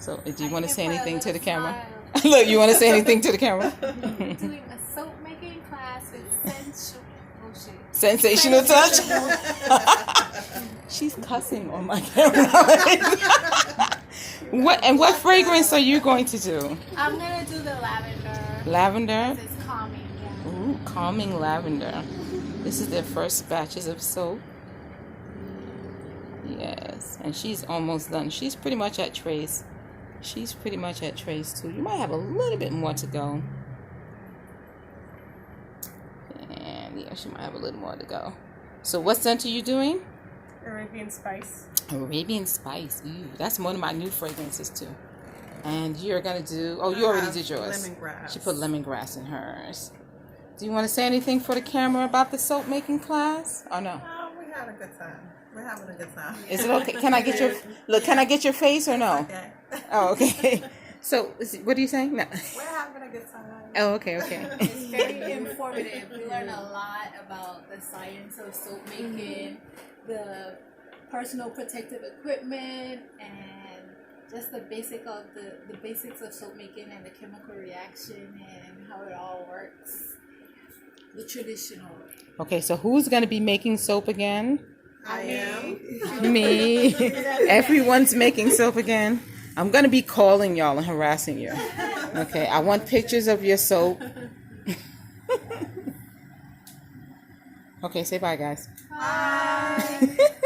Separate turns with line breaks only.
So, do you want to say anything to the camera? Look, you want to say anything to the camera?
Doing a soap making class with
sensational touch. She's cussing on my camera. What fragrance are you going to do?
I'm gonna do the lavender.
Lavender?
It's calming, yeah.
Ooh, calming lavender. This is their first batches of soap. Yes, and she's almost done. She's pretty much at trace. She's pretty much at trace too. You might have a little bit more to go. And yeah, she might have a little more to go. So what scent are you doing?
Arabian Spice.
Arabian Spice. Ooh, that's one of my new fragrances too. And you're gonna do, oh, you already did yours.
Lemongrass.
She put lemongrass in hers. Do you want to say anything for the camera about the soap making class? Or no?
We had a good time. We're having a good time.
Is it okay? Can I get your look? Can I get your face or no?
Okay.
Oh, okay. So, what are you saying? No.
We're having a good time.
Oh, okay, okay.
It's very informative. We learn a lot about the science of soap making, the personal protective equipment, and just the basics of soap making and the chemical reaction and how it all works. The traditional way.
Okay, so who's going to be making soap again?
I am.
Me. Everyone's making soap again. I'm going to be calling y'all and harassing you. Okay, I want pictures of your soap. Okay, say bye, guys.
Bye.